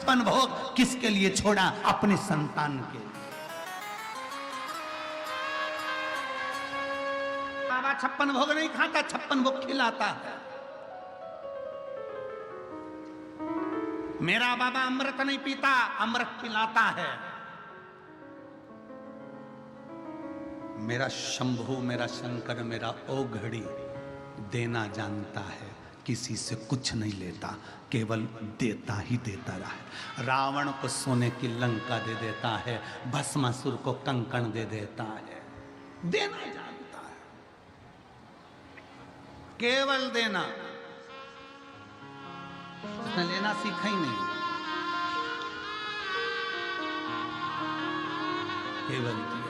56 भोग किसके लिए छोड़ा? अपने संतान के लिए। बाबा 56 भोग नहीं खाता, 56 भोग खिलाता है। मेरा बाबा अमृत नहीं पीता, अमृत पिलाता है। मेरा शंभू, मेरा शंकर, मेरा ओघड़ी देना जानता है, किसी से कुछ नहीं लेता, केवल देता ही देता रहा है। रावण को सोने की लंका दे देता है, भस्मासुर को कंकण दे देता है। देना जानता है, केवल देना। उसने लेना सीखा ही नहीं, केवल दिया।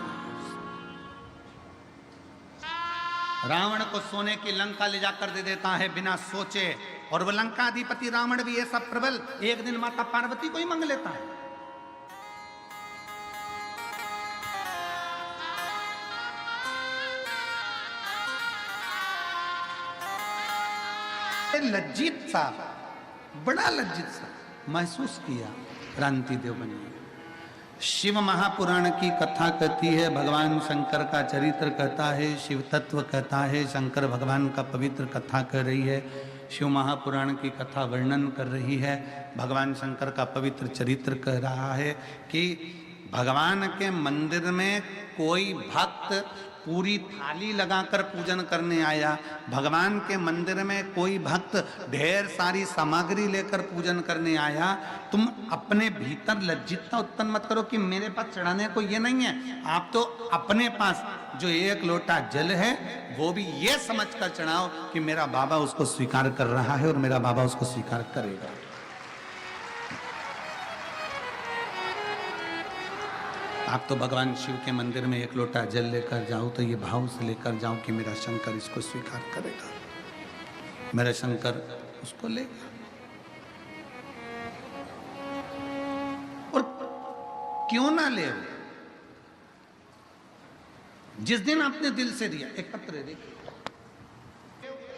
रावण को सोने की लंका ले जाकर दे देता है बिना सोचे, और वह लंकाधिपति रावण भी ऐसा प्रबल, एक दिन माता पार्वती को ही मांग लेता है। लज्जित सा, बड़ा लज्जित सा महसूस किया क्रांति देव बने। शिव महापुराण की कथा कहती है, भगवान शंकर का चरित्र कहता है, शिव तत्व कहता है, शंकर भगवान का पवित्र कथा कर रही है। शिव महापुराण की कथा वर्णन कर रही है, भगवान शंकर का पवित्र चरित्र कह रहा है कि भगवान के मंदिर में कोई भक्त पूरी थाली लगाकर पूजन करने आया। भगवान के मंदिर में कोई भक्त ढेर सारी सामग्री लेकर पूजन करने आया। तुम अपने भीतर लज्जितता उत्पन्न मत करो कि मेरे पास चढ़ाने को ये नहीं है। आप तो अपने पास जो एक लोटा जल है वो भी ये समझकर चढ़ाओ कि मेरा बाबा उसको स्वीकार कर रहा है और मेरा बाबा उसको स्वीकार करेगा। आप तो भगवान शिव के मंदिर में एक लोटा जल लेकर जाओ तो ये भाव से लेकर जाओ कि मेरा शंकर इसको स्वीकार करेगा, मेरा शंकर उसको लेगा। और क्यों ना ले, जिस दिन आपने दिल से दिया। एक पत्र देखिए,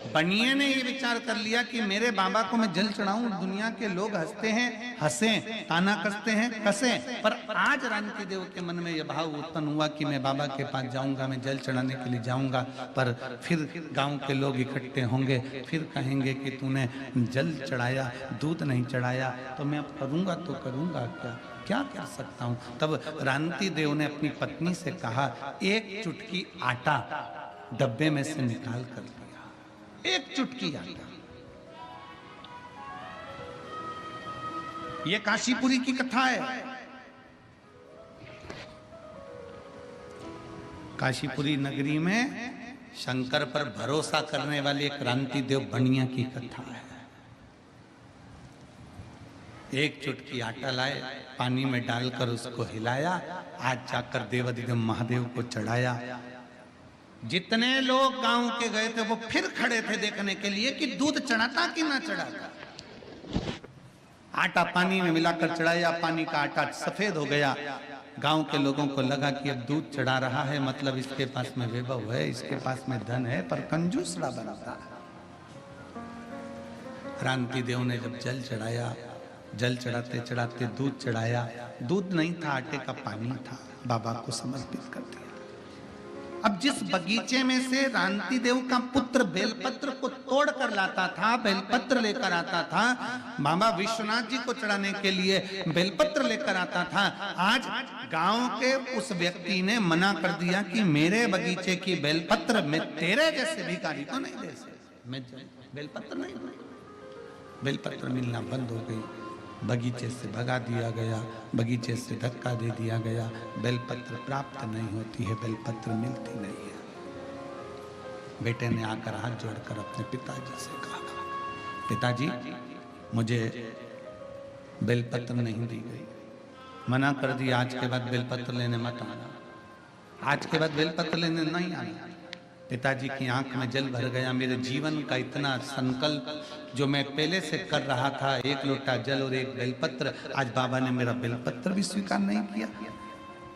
बनिए ने ये विचार कर लिया कि मेरे बाबा को मैं जल चढ़ाऊं, दुनिया के लोग हंसते हैं, हंसें, ताना कसते हैं, कसें, पर आज रानकी देव के मन में यह भाव उत्पन्न हुआ कि मैं बाबा के पास जाऊंगा, मैं जल चढ़ाने के लिए जाऊंगा, पर फिर गांव के लोग इकट्ठे होंगे, फिर कहेंगे कि तूने जल चढ़ाया, दूध नहीं चढ़ाया, तो मैं अब करूंगा तो करूंगा क्या कर सकता हूं। तब रानकी देव ने अपनी पत्नी से कहा, एक चुटकी आटा डब्बे में से निकाल कर दिया, एक चुटकी आटा। यह काशीपुरी की कथा है। काशीपुरी नगरी में शंकर पर भरोसा करने वाले क्रांति देव बनिया की कथा है। एक चुटकी आटा लाए, पानी में डालकर उसको हिलाया, आज जाकर देवाधिदेव महादेव को चढ़ाया। जितने लोग गांव के गए थे वो फिर खड़े थे देखने के लिए कि दूध चढ़ाता कि ना चढ़ाता। आटा पानी में मिलाकर चढ़ाया, पानी का आटा सफेद हो गया। गांव के लोगों को लगा कि अब दूध चढ़ा रहा है, मतलब इसके पास में वैभव है, इसके पास में धन है, पर कंजूसरा बनता है। क्रांति देव ने जब जल चढ़ाया, जल चढ़ाते चढ़ाते दूध चढ़ाया, दूध नहीं था, आटे का पानी था, बाबा को समर्पित कर दिया। अब जिस बगीचे में से रानती देव का पुत्र बेलपत्र को तोड़ कर लाता था, बेलपत्र लेकर आता था, बाबा विश्वनाथ जी को चढ़ाने के लिए बेलपत्र लेकर आता था, आज गांव के उस व्यक्ति ने मना कर दिया कि मेरे बगीचे की बेलपत्र मैं तेरे जैसे भिखारी को नहीं दे सकता, मैं बेलपत्र नहीं, बेलपत्र मिलना बंद हो गई, बगीचे से भगा दिया गया, बगीचे से धक्का दे दिया गया, बेलपत्र प्राप्त नहीं होती है, बेलपत्र मिलती नहीं है। बेटे ने आकर हाथ जोड़कर अपने पिताजी से कहा, पिताजी मुझे बेलपत्र नहीं दी गई, मना कर दिया, आज के बाद बेलपत्र लेने मत आना, आज के बाद बेलपत्र लेने नहीं आना। पिताजी की आंख में जल भर गया, मेरे जीवन का इतना संकल्प जो मैं पहले से कर रहा था, एक लोटा जल और एक बेलपत्र, आज बाबा ने मेरा बेलपत्र भी स्वीकार नहीं किया।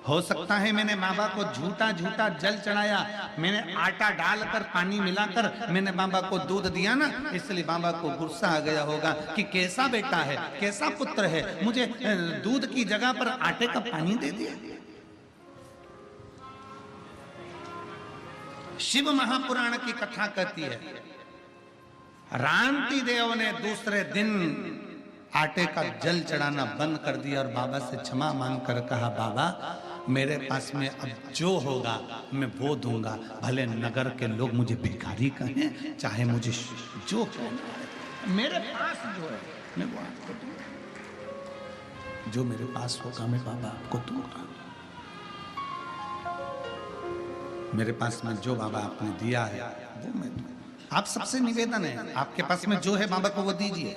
हो सकता है मैंने बाबा को झूठा झूठा जल चढ़ाया, मैंने आटा डालकर पानी मिलाकर मैंने बाबा को दूध दिया ना, इसलिए बाबा को गुस्सा आ गया होगा कि कैसा बेटा है, कैसा पुत्र है, मुझे दूध की जगह पर आटे का पानी दे दिया। शिव महापुराण की कथा कहती है, रांति देव ने दूसरे दिन आटे का जल चढ़ाना बंद कर दिया और बाबा से क्षमा मांगकर कहा, बाबा मेरे पास में अब जो होगा मैं वो दूंगा, भले नगर के लोग मुझे भिखारी कहें, चाहे मुझे जो कहना, मेरे पास जो है मैं वो आपको दूंगा, जो मेरे पास होगा मैं बाबा आपको दूंगा। मेरे पास में जो बाबा आपने दिया है वो मैं दूंगा। आप सबसे निवेदन है, आपके पास में जो है बाबा को वो दीजिए।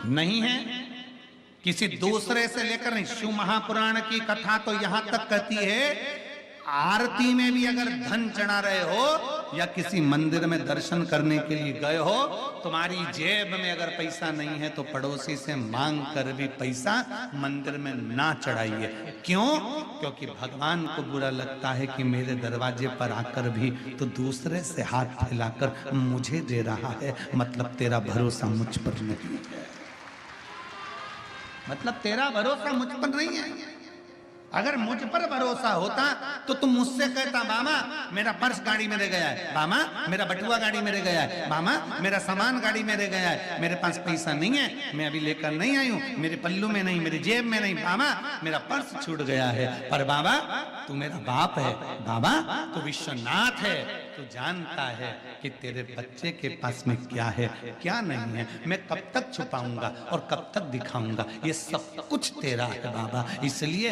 नहीं है किसी दूसरे से लेकर नहीं। शिव महापुराण की कथा तो यहां तक कहती है, आरती में भी अगर धन चढ़ा रहे हो या किसी मंदिर में दर्शन करने के लिए गए हो, तुम्हारी जेब में अगर पैसा नहीं है तो पड़ोसी से मांग कर भी पैसा मंदिर में ना चढ़ाइए। क्यों? क्योंकि भगवान को बुरा लगता है कि मेरे दरवाजे पर आकर भी तो दूसरे से हाथ फैलाकर मुझे दे रहा है, मतलब तेरा भरोसा मुझ पर नहीं है, मतलब तेरा भरोसा मुझ पर नहीं है। अगर मुझ पर भरोसा होता तो तुम मुझसे कहता, मामा मेरा पर्स गाड़ी में रह गया है, मामा मेरा बटुआ गाड़ी में रह गया है, मामा मेरा सामान गाड़ी में रह गया है, मेरे पास पैसा नहीं है, मैं अभी लेकर नहीं आई हूँ, मेरे पल्लू में नहीं, मेरी जेब में नहीं, मामा मेरा पर्स छूट गया है। पर बाबा तू मेरा बाप है, बाबा तू विश्वनाथ है, तू जानता है कि तेरे बच्चे के पास में क्या है क्या नहीं है, मैं कब तक छुपाऊंगा और कब तक दिखाऊंगा, ये सब कुछ तेरा है बाबा, इसलिए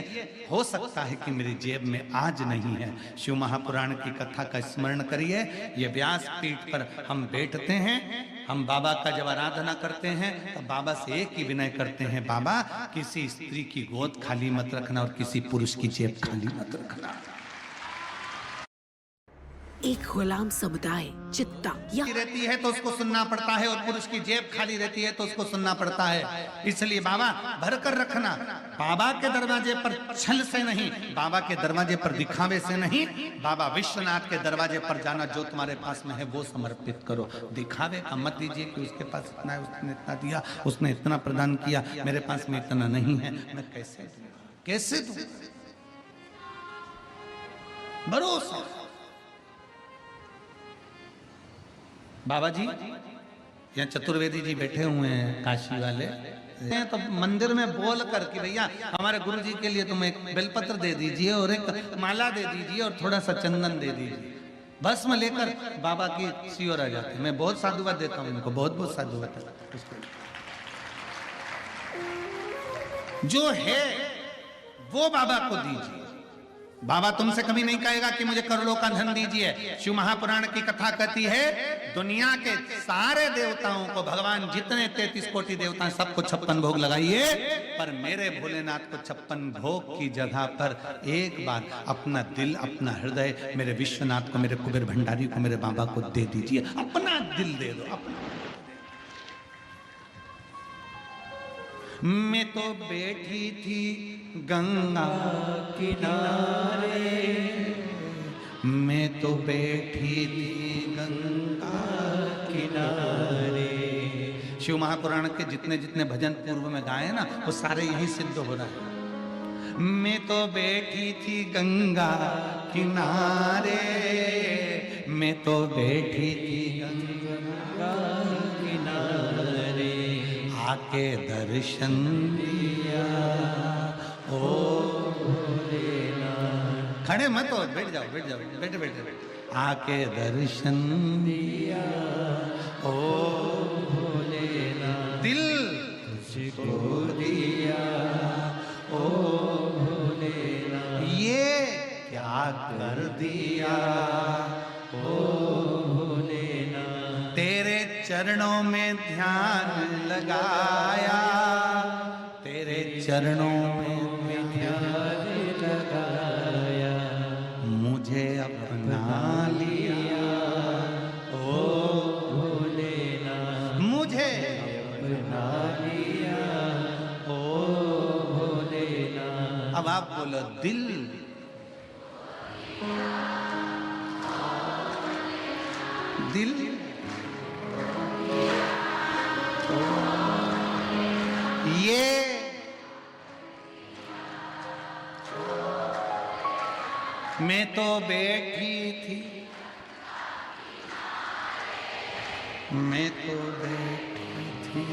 हो सकता है कि मेरी जेब में आज नहीं है। शिव महापुराण की कथा का स्मरण करिए। ये व्यास पीठ पर हम बैठते हैं, हम बाबा का जब आराधना करते हैं तो बाबा से एक ही विनय करते हैं, बाबा किसी स्त्री की गोद खाली मत रखना और किसी पुरुष की जेब खाली मत रखना। एक गुलाम समुदाय चित्ता रहती है तो उसको सुनना पड़ता है और पुरुष की जेब खाली रहती है तो उसको सुनना पड़ता है। इसलिए बाबा भर कर रखना, बाबा के दरवाजे पर छल से नहीं, बाबा के दरवाजे पर दिखावे से नहीं, बाबा विश्वनाथ के दरवाजे पर जाना, जो तुम्हारे पास में है वो समर्पित करो। दिखावे का मत दीजिए कि उसके पास इतना है, उसने इतना दिया, उसने इतना प्रदान किया, मेरे पास में इतना नहीं है, मैं कैसे दूं? भरोसा। बाबा जी यहाँ चतुर्वेदी जी बैठे हुए हैं काशी वाले, तो मंदिर में बोल कर कि भैया हमारे गुरु जी के लिए तुम एक बेलपत्र दे दीजिए और एक माला दे दीजिए और थोड़ा सा चंदन दे दीजिए, भस्म लेकर बाबा की सियोर आ जाते। मैं बहुत साधुवाद देता हूँ उनको, बहुत बहुत साधुवाद। जो है वो बाबा को दीजिए। बाबा तुमसे कभी नहीं कहेगा कि मुझे करोड़ों का धन दीजिए। शिव महापुराण की कथा कहती है, दुनिया के सारे देवताओं को, भगवान जितने 33 कोटि देवता हैं सबको 56 भोग लगाइए, पर मेरे भोलेनाथ को 56 भोग की जगह पर एक बार अपना दिल, अपना हृदय मेरे विश्वनाथ को, मेरे कुबेर भंडारी को, मेरे बाबा को दे दीजिए। अपना दिल दे दो, अपना। मैं तो बैठी थी गंगा किनारे, मैं तो बैठी थी गंगा किनारे। शिव महापुराण के जितने जितने भजन पूर्व में गाए ना, वो सारे यही सिद्ध हो रहा है। मैं तो बैठी थी गंगा किनारे, मैं तो बैठी थी गंगा किनारे, आके दर्शन दिया ओ भोलेनाथ। खड़े मत हो, बैठ जाओ, बैठ जाओ, बैठे बैठे, आके दर्शन दिया ओ भोलेनाथ, दिल तुझको दिया ओ भोलेनाथ, ये क्या कर दिया ओ भोलेनाथ, तेरे चरणों में ध्यान लगाया, तेरे चरणों में ध्यान लगाया, मुझे अपना लिया ओ भोलेनाथ, मुझे अपना लिया आप बोलो दिल। दिल ये मैं तो बैठी थी, मैं तो बैठी थी,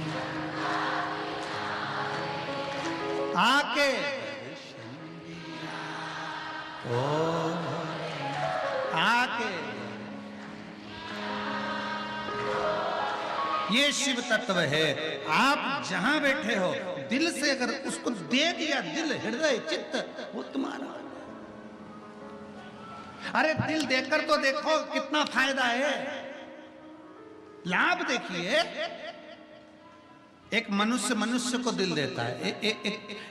आके ओ आके। ये शिव तत्व है। आप जहां बैठे हो दिल से अगर उसको दे दिया, दिल हृदय चित्त, वो तुम्हारा। अरे दिल देकर तो देखो कितना फायदा है, लाभ देखिए। एक मनुष्य मनुष्य को दिल देता है,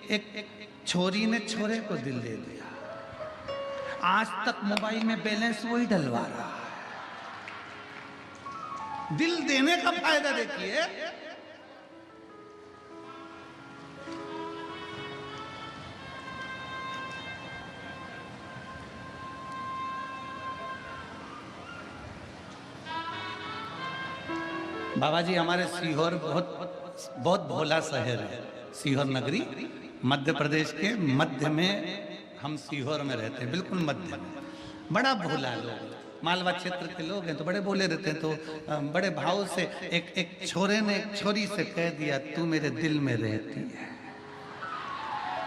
एक छोरी ने छोरे को दिल दे दिया। आज तक मोबाइल में बैलेंस वही डलवा रहा है। दिल देने का फायदा देखिए। बाबा जी हमारे सीहोर बहुत भोला शहर है। सीहोर नगरी मध्य प्रदेश के मध्य में, हम सीहोर में रहते हैं, बिल्कुल मध्य में। बड़ा भोला लोग, मालवा क्षेत्र के लोग हैं तो बड़े भोले रहते हैं। तो बड़े भाव से एक छोरे ने एक छोरी से कह दिया, तू मेरे दिल में रहती है।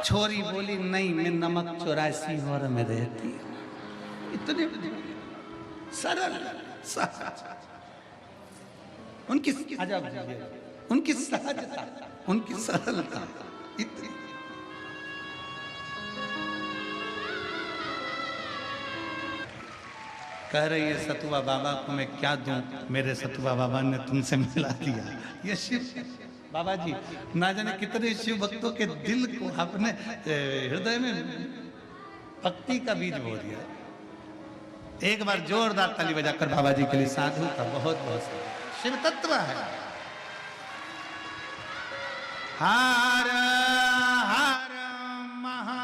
छोरी बोली, नहीं, मैं नमक 84 सीहोर में रहती हूँ। इतने सरल उनकी उनकी सहजता, उनकी सरलता इतनी। कह रही है सतुआ बाबा को मैं क्या दूं, मेरे सतुआ बाबा ने तुमसे मिला दिया। ये शिव बाबा जी ना जाने कितने शिव भक्तों के दिल को अपने हृदय में भक्ति का बीज बो दिया। एक बार जोरदार ताली बजाकर बाबा जी के लिए साधु का बहुत बहुत शिव तत्व है। हर हर महा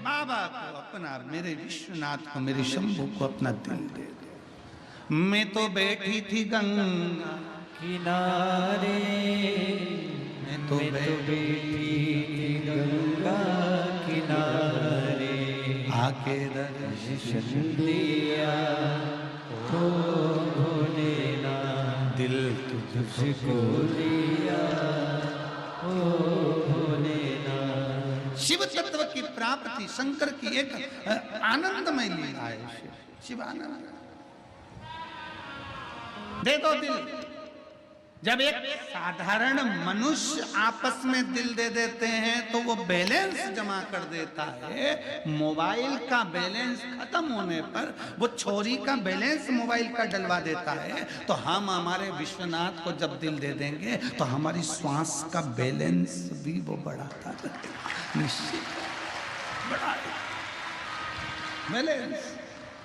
बाबा को अपना, मेरे विश्वनाथ को, मेरे शंभू को अपना दिल दे दो। मैं तो बैठी थी गंगा किनारे, मैं तो बैठी थी गंगा किनारे, आके दर्शन दिया तो भोलेनाथ, दिल तुझको दिया ओ भोलेनाथ। शिव तत्व की प्राप्ति शंकर की एक आनंदमय लीला है। शिव आनंद दे दो दिल। जब एक साधारण मनुष्य आपस में दिल दे देते हैं तो वो बैलेंस जमा कर देता है। मोबाइल का बैलेंस खत्म होने पर वो छोरी का बैलेंस मोबाइल का डलवा देता है। तो हम हमारे विश्वनाथ को जब दिल दे देंगे तो हमारी श्वास का बैलेंस भी वो बढ़ाता रहेगा, निश्चित बढ़ाएगा बैलेंस।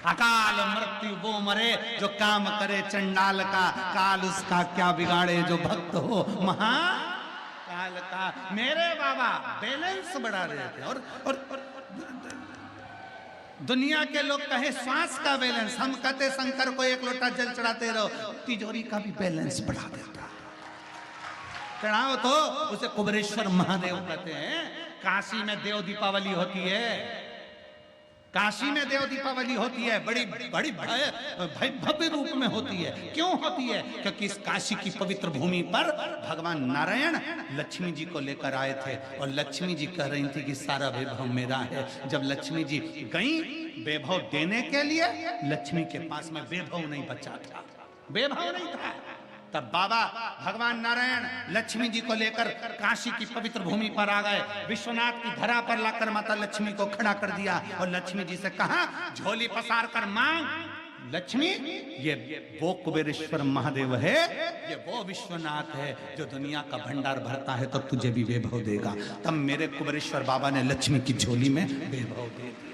अकाल मृत्यु वो मरे जो काम करे चंडाल का, काल उसका क्या बिगाड़े जो भक्त हो महा काल का। मेरे बाबा बैलेंस बढ़ा रहे थे। और दुनिया के लोग कहे श्वास का बैलेंस, हम कहते शंकर को एक लोटा जल चढ़ाते रहो, तिजोरी का भी बैलेंस बढ़ा देता। चढ़ाओ तो उसे कुबेरेश्वर महादेव कहते हैं। काशी में देव दीपावली होती है, काशी में देव दीपावली होती है, बड़ी बड़ी भव्य रूप में होती है। क्यों होती है? क्योंकि इस काशी की पवित्र भूमि पर भगवान नारायण लक्ष्मी जी को लेकर आए थे और लक्ष्मी जी कह रही थी कि सारा वैभव मेरा है। जब लक्ष्मी जी गई वैभव देने के लिए, लक्ष्मी के पास में वैभव नहीं बचा था, वैभव नहीं था। तब बाबा भगवान नारायण लक्ष्मी जी को लेकर काशी की पवित्र भूमि पर आ गए। विश्वनाथ की धरा पर लाकर माता लक्ष्मी को खड़ा कर दिया और लक्ष्मी जी से कहा, झोली पसार कर मांग। लक्ष्मी, ये वो कुबेरेश्वर महादेव है, ये वो विश्वनाथ है जो दुनिया का भंडार भरता है, तो तुझे भी वैभव देगा। तब मेरे कुबेरेश्वर बाबा ने लक्ष्मी की झोली में वैभव दे दिया।